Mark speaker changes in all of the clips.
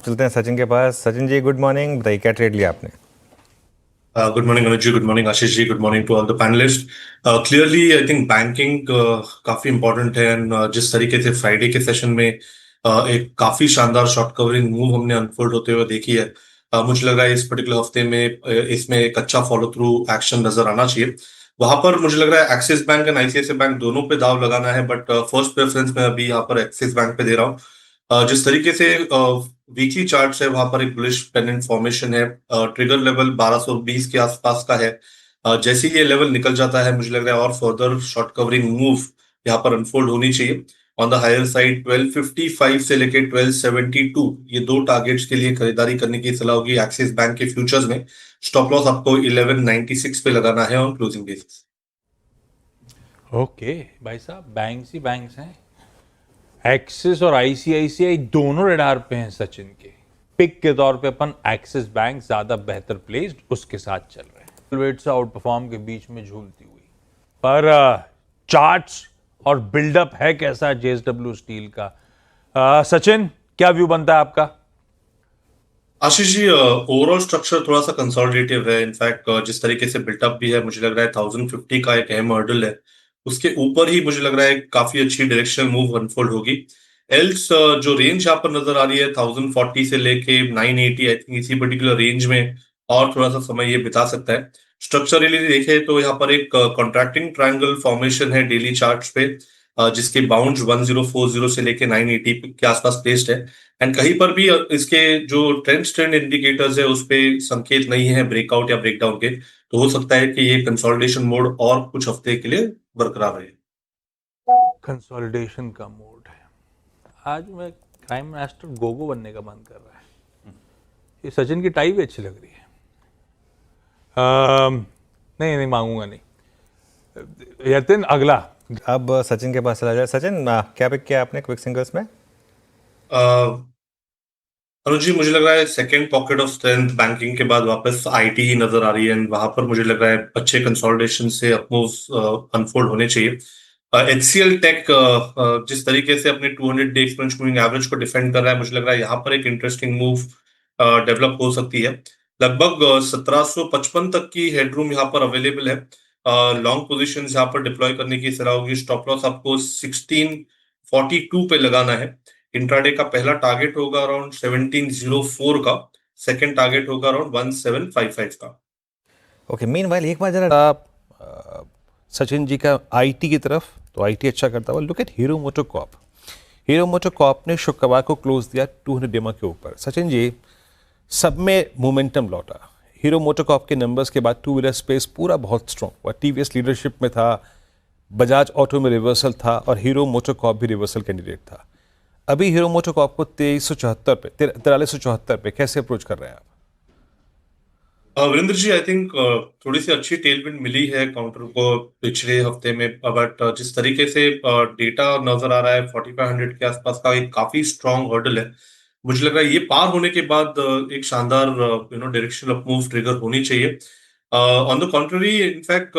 Speaker 1: चलते हैं सचिन के पास। सचिन जी गुड मॉर्निंग, बताइए क्या ट्रेड लिया आपने?
Speaker 2: Good morning Anuj ji, good morning Ashish ji, good morning to all the panelist. Clearly I think banking काफी इंपॉर्टेंट है एंड जिस तरीके से फ्राइडे के सेशन में एक काफी शानदार शॉर्ट कवरिंग मूव हमने अनफोल्ड होते हुए देखी है। मुझे लग रहा है इस पर्टिकुलर हफ्ते में इसमें एक अच्छा फॉलो थ्रू एक्शन नजर आना चाहिए। वहां पर मुझे लग रहा है axis bank and ICICI bank दोनों पे दाव लगाना है, बट फर्स्ट प्रेफरेंस मैं अभी यहाँ पर एक्सिस बैंक पे दे रहा हूँ। जिस तरीके से वीकली चार्ट है वहां पर एक बुलिश पेंडेंट फॉर्मेशन है। ट्रिगर लेवल 1220 के आसपास का है। जैसे ही ये लेवल निकल जाता है मुझे लग रहा है और फर्दर शॉर्ट कवरिंग मूव यहाँ पर अनफोल्ड होनी चाहिए। ऑन द हायर साइड 1255 से लेके 1272 ये दो टारगेट्स के लिए खरीदारी करने की सलाह होगी एक्सिस बैंक के फ्यूचर्स में। स्टॉप लॉस आपको 1196 पे लगाना है ऑन क्लोजिंग बेसिस।
Speaker 3: ओके भाई साहब, बैंक्स ही बैंक्स हैं। एक्सिस और आईसीआईसीआई दोनों रडार पे हैं सचिन के। पिक के तौर पे अपन एक्सिस बैंक ज्यादा बेहतर प्लेस्ड उसके साथ चल रहे हैं। वेट से आउट परफॉर्म के बीच में झूलती हुई, पर चार्ट्स और बिल्डअप है कैसा जेएसडब्ल्यू स्टील का? सचिन, क्या व्यू बनता है आपका?
Speaker 2: आशीष जी, ओवरऑल स्ट्रक्चर थोड़ा सा कंसोलिडेटिव है। इनफैक्ट जिस तरीके से बिल्टअप भी है मुझे लग रहा है 1050 का एक अहम हर्डल है। उसके ऊपर ही मुझे लग रहा है काफी अच्छी डायरेक्शनल मूव अनफोल्ड होगी। एल्स जो रेंज यहाँ पर नजर आ रही है 1040 से लेके 980, आई थिंक इसी पर्टिकुलर रेंज में और थोड़ा सा समय ये बिता सकता है। स्ट्रक्चरली देखे तो यहाँ पर एक कॉन्ट्रैक्टिंग ट्रायंगल फॉर्मेशन है डेली चार्ट्स पे, जिसके बाउंड्स 1040 से लेके 980 के आसपास प्लेस्ड है। एंड कहीं पर भी इसके जो ट्रेंड इंडिकेटर्स है उस पे संकेत नहीं है ब्रेकआउट या ब्रेकडाउन के, तो हो सकता है कि ये कंसोलिडेशन मोड और कुछ हफ्ते के लिए बरकरार रहे।
Speaker 3: कंसोलिडेशन का मोड है। आज मैं क्राइम मास्टर गोगो बनने का मन कर रहा है। ये सचिन की टाई भी अच्छी लग रही है। नहीं नहीं, मांगूंगा नहीं। यतिन, अगला।
Speaker 1: अब सचिन के पास चला जाए। सचिन क्या पिक किया आपने क्विक सिंगल्स में?
Speaker 2: अनुज जी, मुझे लग रहा है second pocket of strength banking के बाद वापस आईटी ही नजर आ रही है, and वहां पर मुझे लग रहा है अच्छे कंसोलिडेशन से अपमूव अनफोल्ड होने चाहिए। एचसीएल टेक जिस तरीके से अपने 200 डे एक्सपोनेंशियल मूविंग एवरेज को डिफेंड कर रहा है, मुझे लग रहा है यहाँ पर एक इंटरेस्टिंग मूव डेवलप हो सकती है। लगभग 1755 तक की हेडरूम यहाँ पर अवेलेबल है। लॉन्ग पोजिशन यहाँ पर डिप्लॉय करने की सलाह होगी। स्टॉप लॉस आपको 1642 पे लगाना है। इंट्राडे का पहला टारगेट होगा अराउंड 1704 का। सेकंड टारगेट होगा अराउंड 1755 का।
Speaker 1: ओके, मीनवाइल एक बार जरा
Speaker 4: सचिन जी का आईटी की तरफ, तो आईटी अच्छा करता हुआ look at hero MotoCorp. Hero MotoCorp ने शुक्रवार को क्लोज दिया 200 डेमा के ऊपर। सचिन जी, सब में मोमेंटम लौटा। हीरो मोटोकॉर्प के नंबर्स के बाद टू व्हीलर स्पेस पूरा बहुत स्ट्रॉन्ग हुआ। टीवीएस लीडरशिप में था, बजाज ऑटो में रिवर्सल था और हीरो मोटोकॉर्प भी रिवर्सल कैंडिडेट था। अभी हीरो मोटोकॉर्प को 2374 पे 4374 पे कैसे अप्रोच कर रहे हैं आप?
Speaker 2: वीरेंद्र जी, आई थिंक थोड़ी सी अच्छी टेलविंड मिली है काउंटर को पिछले हफ्ते में, बट जिस तरीके से डेटा नजर आ रहा है 4500 के आसपास का एक काफी स्ट्रांग हर्डल है। मुझे लग रहा है ये पार होने के बाद एक शानदार डायरेक्शनल अप मूव ट्रिगर होनी चाहिए। ऑन द कॉन्ट्ररी इनफैक्ट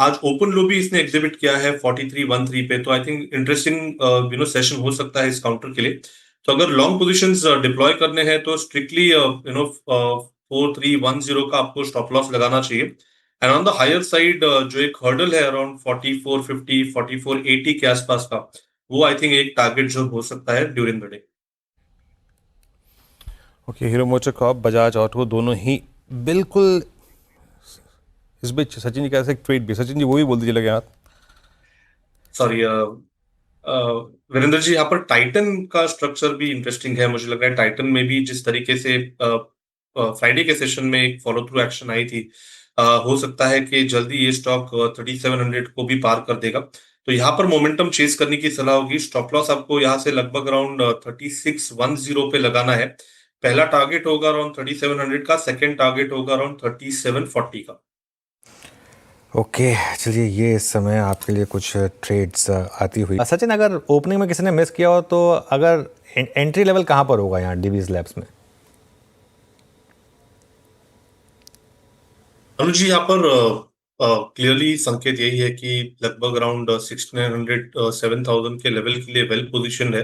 Speaker 2: आज ओपन लो भी इसने एग्जिबिट किया है 4313 पे, तो आई थिंक इंटरेस्टिंग सेशन हो सकता है इस काउंटर के लिए। तो अगर लॉन्ग पोजिशंस डिप्लॉय करने हैं तो स्ट्रिक्टली 4310 का आपको स्टॉप लॉस लगाना चाहिए। And on the higher side जो एक हर्डल है अराउंड 4450 4480 के आसपास का, वो आई थिंक एक टारगेट जो हो सकता है during the day.
Speaker 4: Okay, hero MotoCorp, Bajaj auto दोनों ही बिल्कुल। इस बीच सचिन जी का ऐसा एक ट्वीट भी, सचिन जी वो भी बोल दीजिए लगे हाथ।
Speaker 2: सॉरी वीरेंद्र जी, यहाँ पर टाइटन का स्ट्रक्चर भी इंटरेस्टिंग है। मुझे लग रहा है टाइटन में भी जिस तरीके से फ्राइडे के सेशन में एक फॉलो थ्रू एक्शन आई थी, हो सकता है कि जल्दी ये स्टॉक 3700 को भी पार कर देगा। तो यहाँ पर मोमेंटम चेस करने की सलाह होगी। स्टॉप लॉस आपको यहाँ से लगभग अराउंड 3610 पे लगाना है। पहला टारगेट होगा अराउंड 3700 का, सेकेंड टारगेट होगा अराउंड 3740 का।
Speaker 1: ओके, चलिए ये इस समय आपके लिए कुछ ट्रेड्स आती हुई। सचिन, अगर ओपनिंग में किसी ने मिस किया हो तो अगर एंट्री लेवल कहाँ पर होगा यहाँ डीवीज लैब्स में?
Speaker 2: अनुज जी, यहाँ पर क्लियरली संकेत यही है कि लगभग अराउंड 6900 7000 के लेवल के लिए वेल पोजिशन है।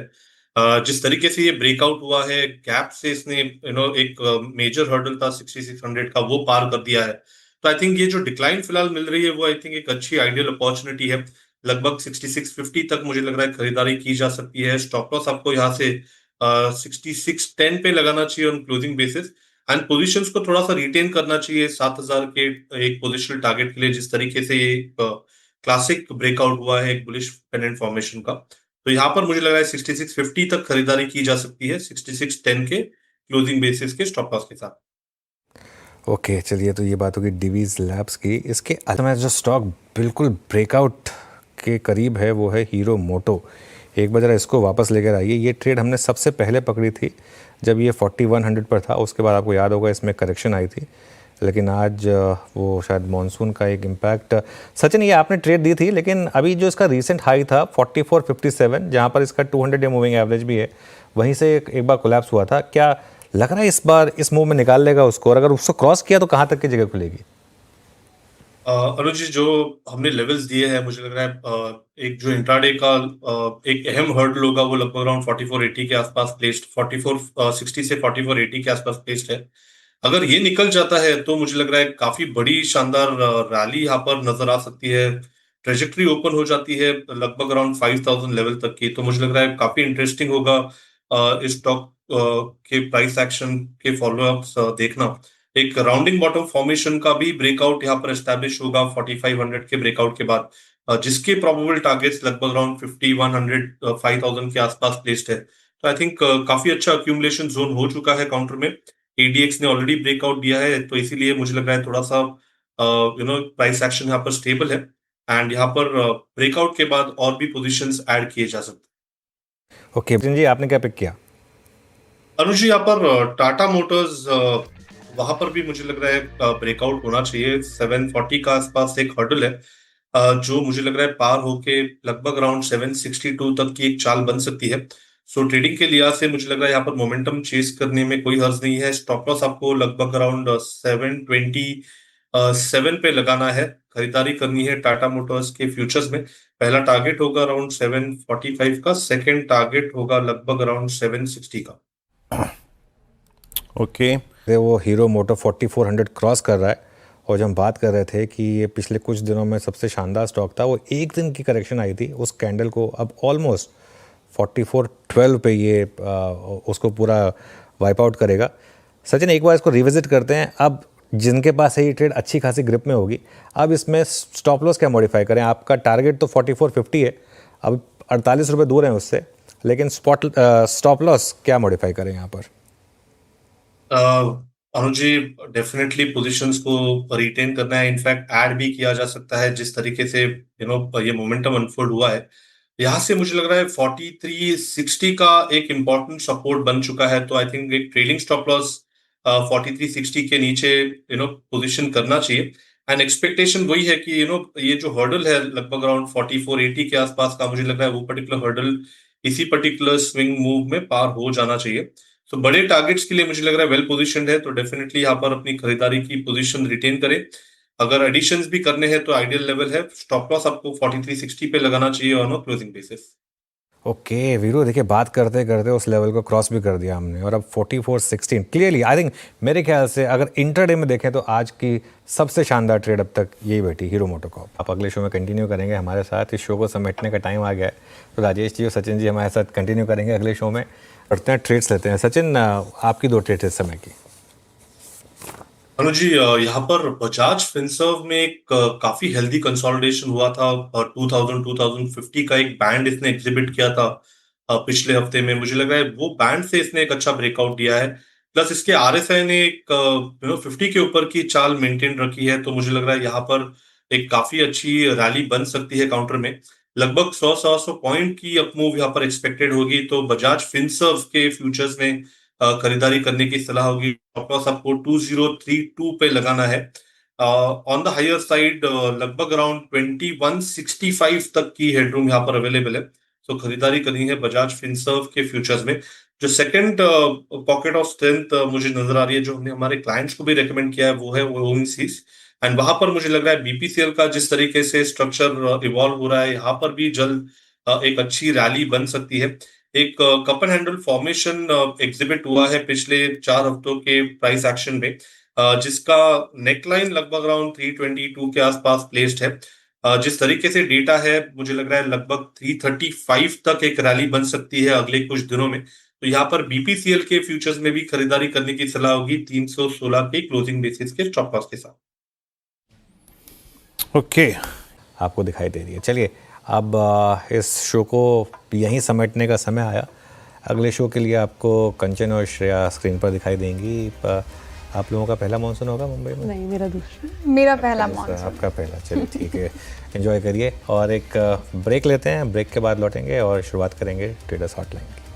Speaker 2: जिस तरीके से ये ब्रेकआउट हुआ है गैप से, इसने एक मेजर हर्डल था 6600 का, वो पार कर दिया है। तो आई थिंक ये जो डिक्लाइन फिलहाल मिल रही है वो आई थिंक एक अच्छी आइडियल अपॉर्चुनिटी है। लगभग 6650 तक मुझे लग रहा है खरीदारी की जा सकती है। स्टॉप लॉस आपको यहाँ से 6610 पे लगाना चाहिए on closing basis, and positions को थोड़ा सा रिटेन करना चाहिए 7000 के एक पोजिशनल टारगेट के लिए, जिस तरीके से ये क्लासिक ब्रेकआउट हुआ है एक बुलिश पेंडेंट फॉर्मेशन का। तो यहाँ पर मुझे लग रहा है 6650 तक खरीदारी की जा सकती है 6610 के क्लोजिंग बेसिस के स्टॉप लॉस के साथ।
Speaker 1: ओके चलिए, तो ये बात होगी डिवीज लैब्स की। इसके अलावा जो स्टॉक बिल्कुल ब्रेकआउट के करीब है वो है हीरो मोटो। एक बार जरा इसको वापस लेकर आइए। ये ट्रेड हमने सबसे पहले पकड़ी थी जब ये 4100 पर था, उसके बाद आपको याद होगा इसमें करेक्शन आई थी, लेकिन आज वो शायद मानसून का एक इम्पैक्ट। सचिन, ये आपने ट्रेड दी थी, लेकिन अभी जो इसका रीसेंट हाई था 4457, जहाँ पर इसका 200 डे मूविंग एवरेज भी है, वहीं से एक बार कोलैप्स हुआ था। क्या लग रहा है इस बार इस मूव में निकाल लेगा उसको, और अगर उसको क्रॉस किया तो कहाँ तक की जगह खुलेगी?
Speaker 2: अनुज जी, जो हमने लेवल्स दिए हैं मुझे लग रहा है एक जो इंट्राडे का एक अहम हर्डल होगा वो लगभग अराउंड 4480 के आसपास प्लेस्ड, 4460 से 4480 के आसपास प्लेस्ड है। अगर ये निकल जाता है तो मुझे लग रहा है काफी बड़ी शानदार रैली यहाँ पर नजर आ सकती है। ट्रेजेक्ट्री ओपन हो जाती है लगभग अराउंड 5000 लेवल तक की, तो मुझे लग रहा है काफी इंटरेस्टिंग होगा इस स्टॉक के प्राइस एक्शन के फॉलोअप्स देखना। एक राउंडिंग बॉटम फॉर्मेशन का भी ब्रेकआउट यहाँ पर एस्टैब्लिश होगा 4500 के ब्रेकआउट के बाद, जिसके प्रोबेबल टारगेट्स लगभग अराउंड 5100 5000 के आसपास प्लेस्ड है। तो आई थिंक काफी अच्छा अक्यूमुलेशन जोन हो चुका है काउंटर में। एडीएक्स ने ऑलरेडी ब्रेकआउट दिया है, तो इसीलिए मुझे लग रहा है थोड़ा सा प्राइस एक्शन यहाँ पर स्टेबल है, एंड यहाँ पर ब्रेकआउट के बाद और भी पोजीशंस ऐड किए जा सकते हैं।
Speaker 1: ओके सचिन जी, आपने क्या पिक किया?
Speaker 2: अनुज जी, यहाँ पर टाटा मोटर्स वहां पर भी मुझे लग रहा है ब्रेकआउट होना चाहिए। 740 का आसपास एक हर्डल है जो मुझे लग रहा है पार होके लगभग अराउंड 762 तक की एक चाल बन सकती है। सो ट्रेडिंग के लिहाज से मुझे लग रहा है यहाँ पर मोमेंटम चेस करने में कोई हर्ज नहीं है। स्टॉप लॉस आपको लगभग अराउंड 727 पे लगाना है। खरीदारी करनी है टाटा मोटर्स के फ्यूचर्स में। पहला टारगेट होगा अराउंड 745 का, सेकेंड टारगेट होगा लगभग अराउंड 760 का।
Speaker 4: ओके
Speaker 1: वो हीरो मोटो 4400 क्रॉस कर रहा है, और जब हम बात कर रहे थे कि ये पिछले कुछ दिनों में सबसे शानदार स्टॉक था, वो एक दिन की करेक्शन आई थी उस कैंडल को अब ऑलमोस्ट 4412 पे ये उसको पूरा वाइप आउट करेगा। सचिन, एक बार इसको रिविजिट करते हैं। अब जिनके पास है ये ट्रेड अच्छी खासी ग्रिप में होगी, अब इसमें स्टॉप लॉस क्या मॉडिफाई करें? आपका टारगेट तो 4450 है, अब 48 रुपये दूर हैं उससे, लेकिन स्टॉप लॉस क्या मॉडिफाई करें यहाँ पर?
Speaker 2: अनुज जी, डेफिनेटली पोजीशंस को रिटेन करना है, इनफैक्ट ऐड भी किया जा सकता है जिस तरीके से ये मोमेंटम अनफोल्ड हुआ है। यहाँ से मुझे लग रहा है 4360 का एक इम्पॉर्टेंट सपोर्ट बन चुका है, तो आई थिंक एक ट्रेलिंग स्टॉप लॉस 4360 के नीचे पोजीशन करना चाहिए। एंड एक्सपेक्टेशन वही है कि ये जो हर्डल है लगभग अराउंड 4480 के आसपास का, मुझे लग रहा है वो पर्टिकुलर हर्डल इसी पर्टिकुलर स्विंग मूव में पार हो जाना चाहिए। तो बड़े टारगेट्स के लिए मुझे लग रहा है वेल पोजीशनड है, तो डेफिनेटली यहाँ पर अपनी खरीदारी की पोजीशन रिटेन करें। अगर एडिशंस भी करने हैं तो आइडियल लेवल है स्टॉप लॉस आपको 4360 पे लगाना चाहिए on closing basis.
Speaker 1: Okay Veeru, देखिए बात करते करते उस लेवल को क्रॉस भी कर दिया हमने, और अब 4416 क्लियरली आई थिंक, मेरे ख्याल से अगर इंटरडे में देखें तो आज की सबसे शानदार ट्रेड अब तक यही बैठी हीरो मोटोकॉर्प। आप अगले शो में कंटिन्यू करेंगे हमारे साथ, इस शो को समेटने का टाइम आ गया है, तो राजेश जी और सचिन जी हमारे साथ कंटिन्यू करेंगे अगले शो में। करते हैं ट्रेड्स लेते हैं। सचिन, आपकी 2 ट्रेड्स इस समय की।
Speaker 2: अनुज जी, यहाँ पर बजाज फिनसर्व में एक काफी हेल्दी कंसोलिडेशन हुआ था। 2000-2050 का एक बैंड इसने एग्जिबिट किया था पिछले हफ्ते में। मुझे लग रहा है वो बैंड से इसने एक अच्छा ब्रेकआउट दिया है, प्लस इसके आरएसआई ने एक 50 के ऊपर की चाल मेंटेन रखी है, तो मुझे लग रहा है यहाँ पर एक काफी अच्छी रैली बन सकती है काउंटर में। लगभग 100 पॉइंट की अपमूव यहाँ पर एक्सपेक्टेड होगी, तो बजाज फिनसर्व के फ्यूचर्स में खरीदारी करने की सलाह होगी। स्टॉप लॉस आपको 2032 पे लगाना है। ऑन द हायर साइड लगभग अराउंड 2165 तक की हेडरूम यहाँ पर अवेलेबल है, तो खरीदारी करनी है बजाज फिनसर्व के फ्यूचर्स में। जो सेकंड पॉकेट ऑफ स्ट्रेंथ मुझे नजर आ रही है, जो हमने हमारे क्लाइंट्स को भी रेकमेंड किया है, वो है ओएनजीसी। एंड वहां पर मुझे लग रहा है बीपीसीएल का जिस तरीके से स्ट्रक्चर इवॉल्व हो रहा है, यहाँ पर भी जल्द एक अच्छी रैली बन सकती है। एक cup and handle formation exhibit हुआ है पिछले 4 हफ्तों के प्राइस एक्शन में, जिसका नेकलाइन लगभग अराउंड 322 के आसपास प्लेस्ड है। जिस तरीके से डेटा है, मुझे लग रहा है लगभग 335 तक एक रैली बन सकती है अगले कुछ दिनों में। तो यहाँ पर बीपीसीएल के फ्यूचर्स में भी खरीदारी करने की सलाह होगी 316 के क्लोजिंग बेसिस के स्टॉप लॉस के साथ।
Speaker 4: ओके
Speaker 1: आपको दिखाई दे रही है। चलिए अब इस शो को यहीं समेटने का समय आया। अगले शो के लिए आपको कंचन और श्रेया स्क्रीन पर दिखाई देंगी। आप लोगों का पहला मानसून होगा मुंबई में?
Speaker 5: नहीं, मेरा दूसरा।
Speaker 6: मेरा पहला मॉन्सून।
Speaker 1: आपका पहला, चलिए ठीक है। एंजॉय करिए और एक ब्रेक लेते हैं। ब्रेक के बाद लौटेंगे और शुरुआत करेंगे ट्रेडर्स हॉटलाइन की।